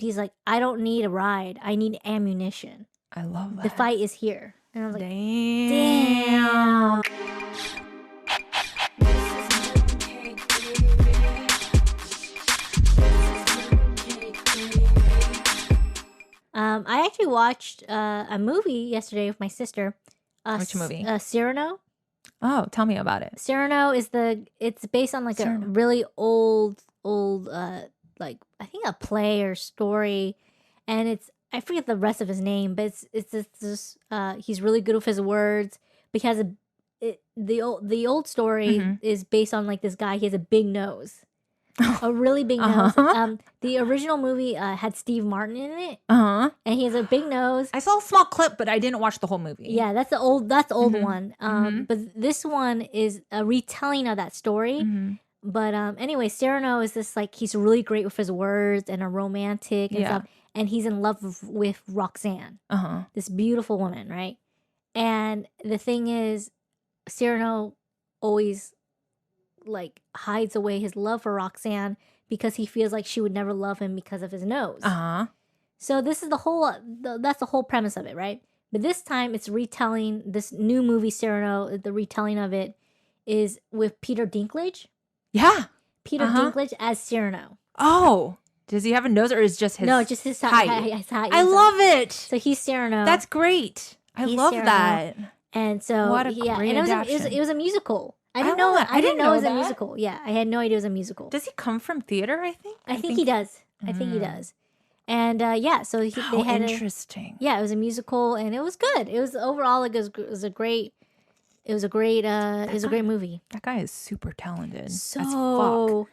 he's like, I don't need a ride. I need ammunition. I love that. The fight is here. And I was like, damn. I actually watched a movie yesterday with my sister. Which movie? Cyrano. Oh, tell me about it. Cyrano is it's based on like a really old, like I think a play or story, and I forget the rest of his name, but it's this he's really good with his words because the old story is based on like this guy. He has a big nose. A really big nose. The original movie had Steve Martin in it. And he has a big nose. I saw a small clip, but I didn't watch the whole movie. Yeah, that's the old one. But this one is a retelling of that story. But anyway, Cyrano is this like he's really great with his words and a romantic and stuff. And he's in love with Roxanne, this beautiful woman, right? And the thing is, Cyrano always like hides away his love for Roxanne because he feels like she would never love him because of his nose. So this is that's the whole premise of it, right? But this time it's retelling this new movie Cyrano. The retelling of it is with Peter Dinklage. Yeah, Peter Dinklage as Cyrano. Oh, does he have a nose or is just his? No, just his height. I love it. So he's Cyrano. That's great. I love Cyrano. that. And so what a great adaptation. It was a musical. I didn't know it was a musical. Yeah, I had no idea it was a musical. Does he come from theater? I think he does. I think he does. And so they had interesting. It was a musical, and it was good. It was overall like it was a great movie. That guy is super talented. So as fuck.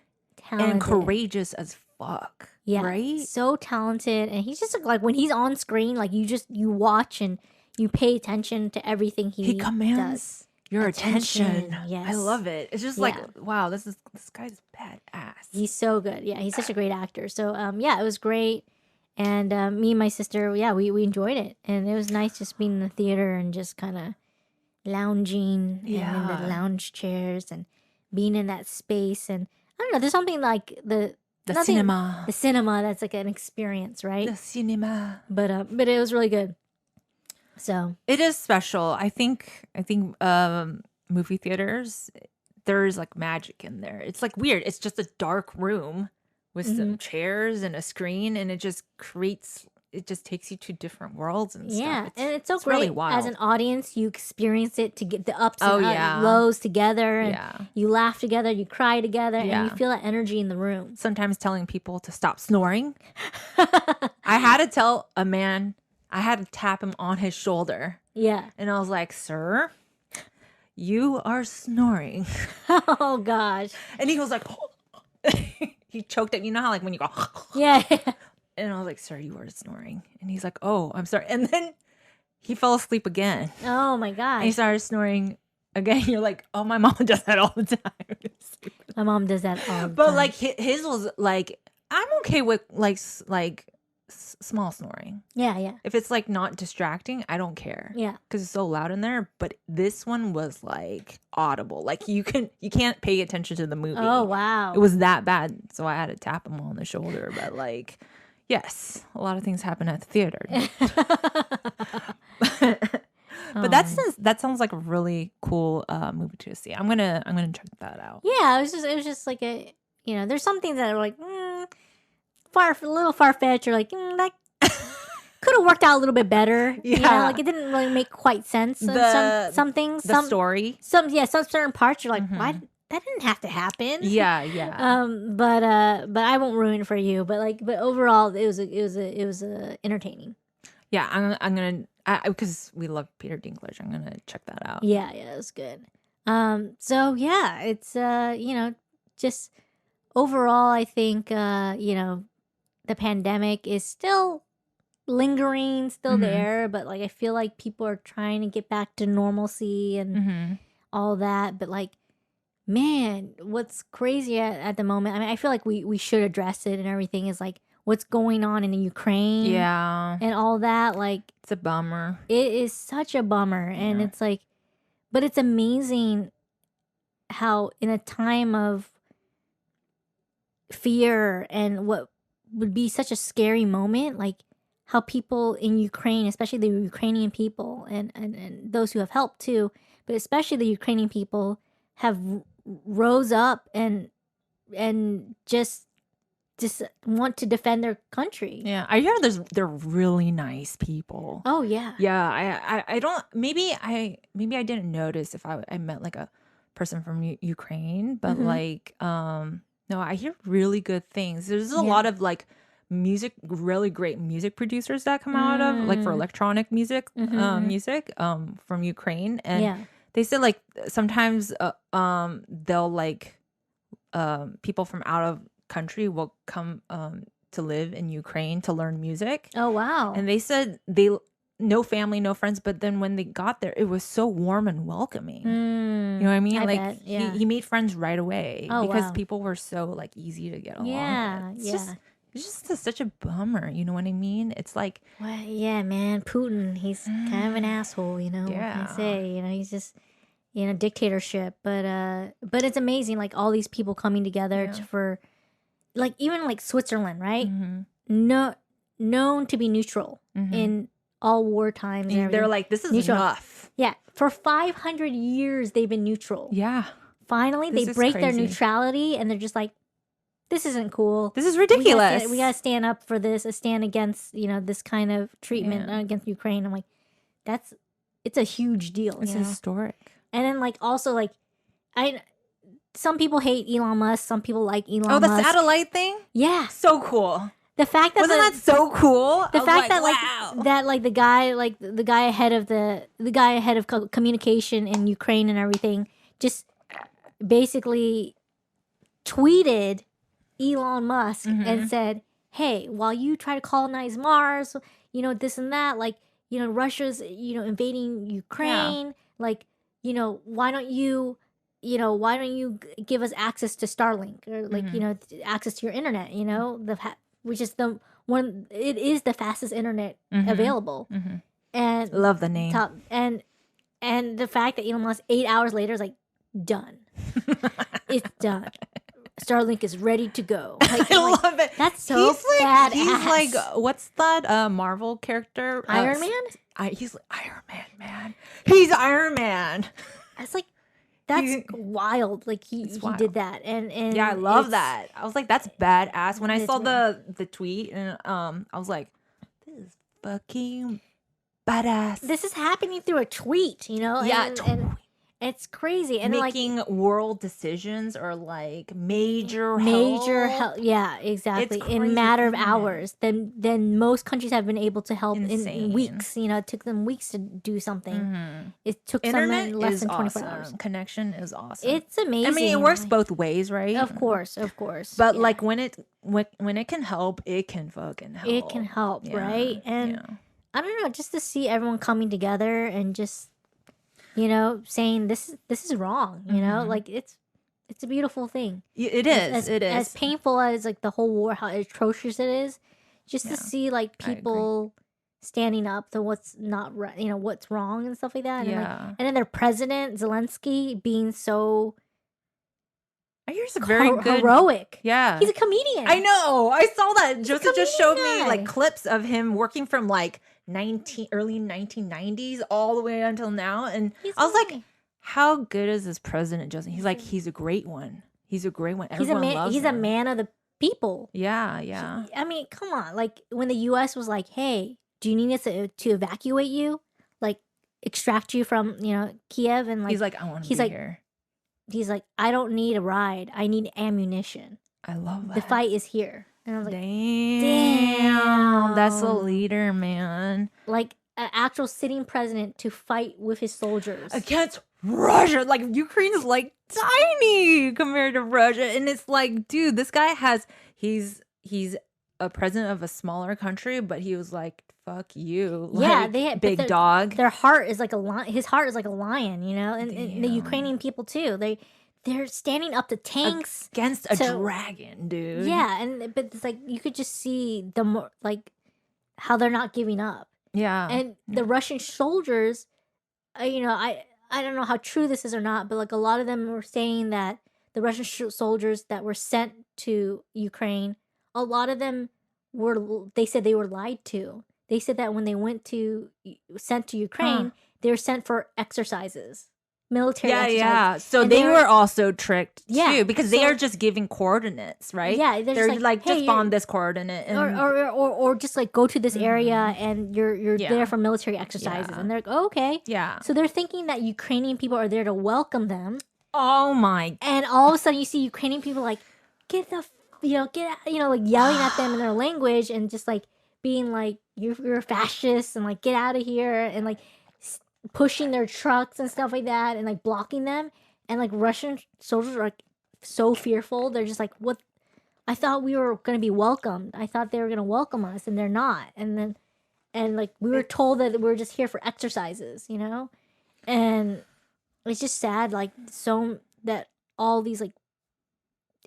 Talented and courageous as fuck. Yeah, right. So talented, and he's just like when he's on screen, like you watch and you pay attention to everything he commands. Does. Your attention. Yes. I love it. It's just like, wow, this guy's badass. He's so good. Yeah, he's such a great actor. So it was great. And me and my sister, we enjoyed it. And it was nice just being in the theater and just kind of lounging and in the lounge chairs and being in that space. And I don't know, there's something like the cinema. The cinema that's like an experience, right? The cinema. But it was really good. So it is special. I think movie theaters, there's like magic in there. It's like weird. It's just a dark room with some chairs and a screen, and it just takes you to different worlds and stuff. Yeah, and it's so great. Really wild. As an audience, you experience it to get the ups and lows together, and you laugh together, you cry together, and you feel that energy in the room. Sometimes telling people to stop snoring. I had to tell a man. I had to tap him on his shoulder. Yeah. And I was like, sir, you are snoring. Oh, gosh. And he was like, he choked it. You know how like when you go, yeah. And I was like, sir, you are snoring. And he's like, oh, I'm sorry. And then he fell asleep again. Oh, my gosh. And he started snoring again. You're like, oh, my mom does that all the time. My mom does that all the time. But like his was like, I'm okay with like small snoring. Yeah. If it's like not distracting, I don't care. Yeah. Because it's so loud in there. But this one was like audible. Like you can't pay attention to the movie. Oh, wow. It was that bad. So I had to tap him on the shoulder. But like, yes, a lot of things happen at the theater. But that sounds like a really cool movie to see. I'm gonna check that out. Yeah, it was just like a there's some things that are like a little far-fetched, or like that could have worked out a little bit better. Yeah, like it didn't really make quite sense. Some things, story, some certain parts you're like, why that didn't have to happen. Yeah. But I won't ruin it for you. But overall, it was entertaining. Yeah, I'm gonna because we love Peter Dinklage. I'm gonna check that out. Yeah, it was good. So yeah, it's just overall, I think the pandemic is still lingering, still there, but like I feel like people are trying to get back to normalcy and all that. But like, man, what's crazy at the moment, I mean, I feel like we should address it and everything, is like what's going on in the Ukraine. Yeah. And all that. Like, it's a bummer. It is such a bummer. Yeah. And it's like, but it's amazing how in a time of fear and what would be such a scary moment, like how people in Ukraine, especially the Ukrainian people and those who have helped too, but especially the Ukrainian people have rose up and just want to defend their country. Yeah, I hear they're really nice people. Oh yeah. Yeah, I don't, maybe I didn't notice if I met like a person from Ukraine, but like no, I hear really good things. There's a lot of like really great music producers that come out of like for electronic music from Ukraine, and they said like sometimes they'll like people from out of country will come to live in Ukraine to learn music. Oh wow. And they said no family, no friends, but then when they got there, it was so warm and welcoming. You know what I mean? Like he made friends right away because people were so like easy to get along with. It's just such a bummer, you know what I mean? It's like, well, yeah, man, Putin, he's kind of an asshole, you know. What can I say? You know, he's just dictatorship, but it's amazing, like all these people coming together for, like even like Switzerland, right? Known to be neutral in all war times. And they're like, this is neutral. Enough. Yeah, for 500 years they've been neutral. Yeah. Finally, they break their neutrality, and they're just like, this isn't cool. This is ridiculous. We gotta stand up for this. Stand against this kind of treatment against Ukraine. I'm like, it's a huge deal. It's historic. And then like also like, some people hate Elon Musk. Some people like Elon Musk. Oh, the satellite thing? Yeah, so cool. The fact that wasn't that so cool? The fact that the guy ahead of communication in Ukraine and everything just basically tweeted Elon Musk and said, hey, while you try to colonize Mars, this and that, like, Russia's, invading Ukraine, like, why don't you give us access to Starlink or like, access to your internet, which is it is the fastest internet available. And love the name. And the fact that Elon Musk 8 hours later is like, done. It's done. Starlink is ready to go. Like, I love it. That's so badass. He's like, what's that Marvel character? Iron Man? He's like Iron Man. He's Iron Man. That's like, that's wild. Like he did that, and yeah, I love that. I was like, that's badass. When I saw the tweet, and I was like, this is fucking badass. This is happening through a tweet, Yeah, and it's crazy. And making world decisions or like major help. Yeah, exactly. In a matter of hours, then most countries have been able to help in weeks. It took them weeks to do something. It took Internet someone less than 24 awesome. hours. Connection is awesome. It's amazing. I mean, it works both ways, right? Of course. But like when it can help, it can fucking help. It can help, right? And I don't know, just to see everyone coming together and just saying this is wrong, like it's a beautiful thing. It is. It is. As painful as like the whole war, how atrocious it is, just to see like people standing up to what's not right, what's wrong and stuff like that. And then their president Zelensky being so, I hear it's very good, heroic. Yeah, he's a comedian. I know. I saw that. Joseph just showed me like clips of him working from like early 1990s all the way until now, and I was like, how good is this president, Joseph? He's like, he's a great one. He's a great one. Everyone loves him. He's a man of the people. Yeah. I mean, come on. Like when the U.S. was like, hey, do you need us to evacuate you, like extract you from Kiev, and like he's like, I want to be here. He's like, I don't need a ride. I need ammunition. I love that. The fight is here. And I was like, damn. That's a leader, man. Like an actual sitting president to fight with his soldiers. Against Russia. Like Ukraine is like tiny compared to Russia. And it's like, dude, this guy he's a president of a smaller country, but he was like, fuck you. Like, big dog. Their heart is like a lion. His heart is like a lion, and the Ukrainian people too. They're standing up to tanks against a dragon, dude. Yeah, but it's like you could just see like how they're not giving up. Yeah, and the Russian soldiers, I don't know how true this is or not, but like a lot of them were saying that the Russian soldiers that were sent to Ukraine, a lot of them they said they were lied to. They said that when they sent to Ukraine, they were sent for exercises. Military exercises. Yeah. So they were also tricked too, because they are just giving coordinates, right? Yeah, they're like hey, just on this coordinate, and... or just like go to this area and you're there for military exercises, and they're like, oh, okay, yeah. So they're thinking that Ukrainian people are there to welcome them. Oh my! And all of a sudden, you see Ukrainian people like get like yelling at them in their language and just like being like you're fascists and like get out of here and like pushing their trucks and stuff like that and like blocking them, and like Russian soldiers are like so fearful. They're just like, what? I thought we were gonna be welcomed. I thought they were gonna welcome us, and they're not. And like we were told that we were just here for exercises, and it's just sad, like so that all these like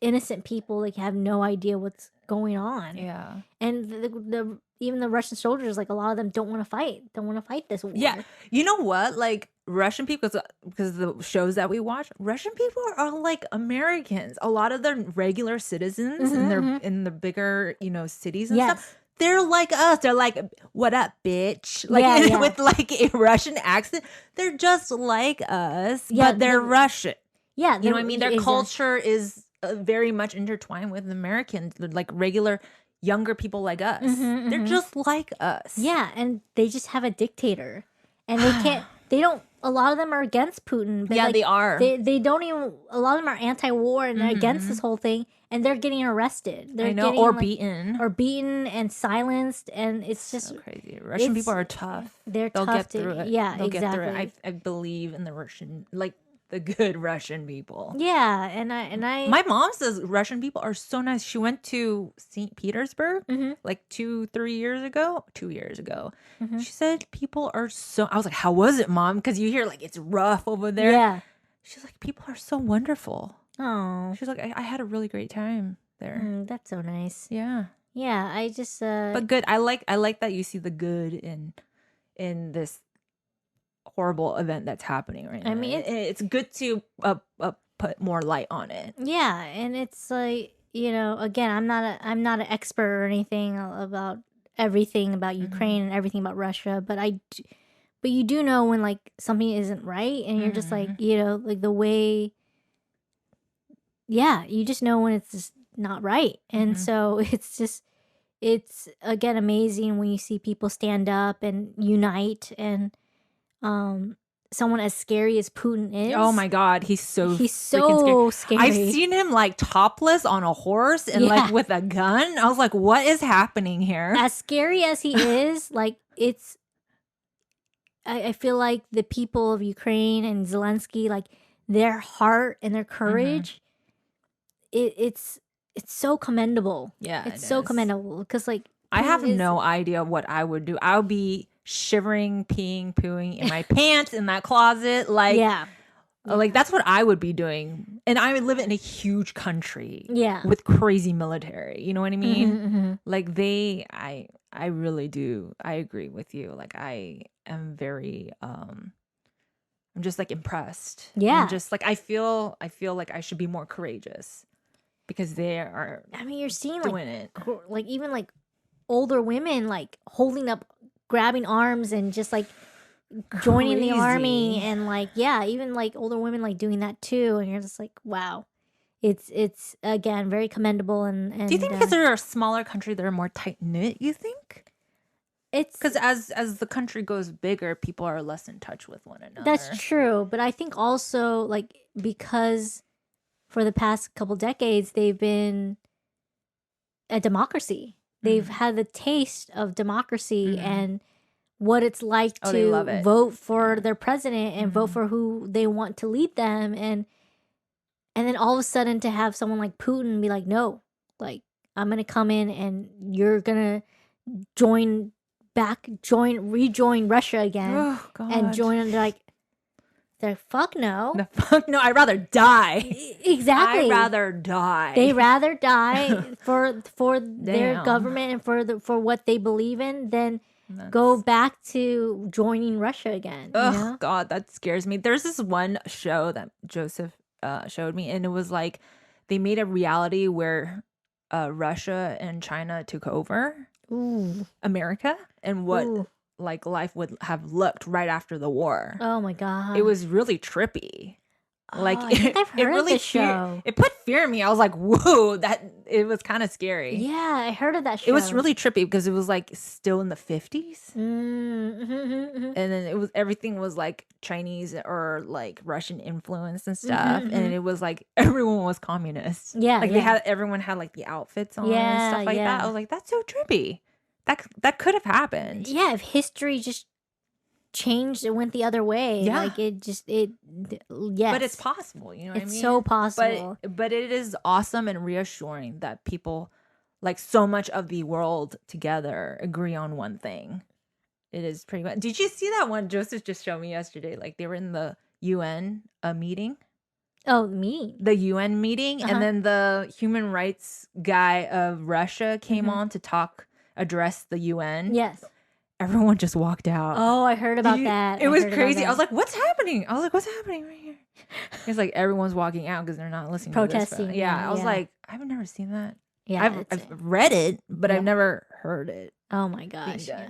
innocent people like have no idea what's going on. Yeah, and the even the Russian soldiers, like a lot of them don't want to fight this war. Yeah, you know what? Like Russian people, because the shows that we watch, Russian people are like Americans. A lot of the regular citizens in the bigger cities and stuff. They're like us. They're like, "What up, bitch?" Like with like a Russian accent. They're just like us, but they're Russian. Yeah, you know what I mean. Their culture is very much intertwined with Americans, like regular younger people like us. They're just like us. Yeah, and they just have a dictator, and a lot of them are against Putin. But yeah, they are. They don't even. A lot of them are anti-war and they're against this whole thing, and they're getting arrested. They're beaten and silenced, and it's just so crazy. Russian people are tough. They'll tough get through it. Yeah, they'll exactly. get through it. I believe in the Russian, like the good Russian people. Yeah, and I. My mom says Russian people are so nice. She went to St. Petersburg like 2 years ago. She said people are so. I was like, how was it, Mom? Because you hear like it's rough over there. Yeah. She's like, people are so wonderful. Oh. She's like, I had a really great time there. That's so nice. Yeah. Yeah, I just. But good. I like that you see the good in this horrible event that's happening right now. I mean, it's good to put more light on it. Yeah, and it's like, again, I'm not an expert or anything about everything about Ukraine and everything about Russia, but you do know when like something isn't right, and you're just like, like the way. Yeah, you just know when it's just not right, and so it's again amazing when you see people stand up and unite and. Someone as scary as Putin is. Oh my God, he's so scary. I've seen him like topless on a horse and like with a gun. I was like, what is happening here? As scary as he is, like it's. I feel like the people of Ukraine and Zelensky, like their heart and their courage, it's so commendable. Yeah, it's so commendable because like I have no idea what I would do. I'll be shivering, peeing, pooing in my pants in that closet. Like, like that's what I would be doing. And I would live in a huge country, with crazy military. You know what I mean? Like I really do. I agree with you. Like I am very, I'm just like impressed. Yeah, I'm just like I feel like I should be more courageous because they are. I mean, you're seeing doing it, like even like older women like holding up. Grabbing arms and just like joining the army and like even like older women like doing that too, and you're just like, wow, it's again very commendable. And do you think because they're a smaller country they're more tight knit? You think it's because as the country goes bigger, people are less in touch with one another? That's true, but I think also like because for the past couple decades they've been a democracy. They've had the taste of democracy and what it's like to vote for their president and vote for who they want to lead them. And then all of a sudden to have someone like Putin be like, no, like I'm going to come in and you're going to rejoin Russia again and join under like, they're fuck no. The fuck no, I'd rather die. Exactly. I'd rather die. They rather die for their government and for what they believe in than go back to joining Russia again. Oh God, that scares me. There's this one show that Joseph showed me, and it was like they made a reality where Russia and China took over Ooh. America and what Ooh. like life would have looked right after the war. Oh my god. It was really trippy. Like I think I've heard of this show. It put fear in me. I was like, whoa, it was kind of scary. Yeah, I heard of that show. It was really trippy because it was like still in the 50s. Mm-hmm. And then everything was like Chinese or like Russian influence and stuff. And it was like everyone was communist. Yeah. Like everyone had like the outfits on and stuff like that. I was like, that's so trippy. That could have happened. Yeah, if history just changed and went the other way. Yeah. Like yes. But it's possible, you know what I mean? It's so possible. But it is awesome and reassuring that people, like so much of the world together, agree on one thing. It is pretty much. Did you see that one Joseph just showed me yesterday? Like they were in the UN meeting. Oh, me? The UN meeting. And then the human rights guy of Russia came on to address the UN. Yes. Everyone just walked out. Oh, I heard about that. It was crazy. I was like, what's happening? What's happening right here? It's like everyone's walking out because they're not listening protesting. To this. Yeah. I was like, I've never seen that. Yeah. I've read it, but I've never heard it. Oh my gosh. Yeah.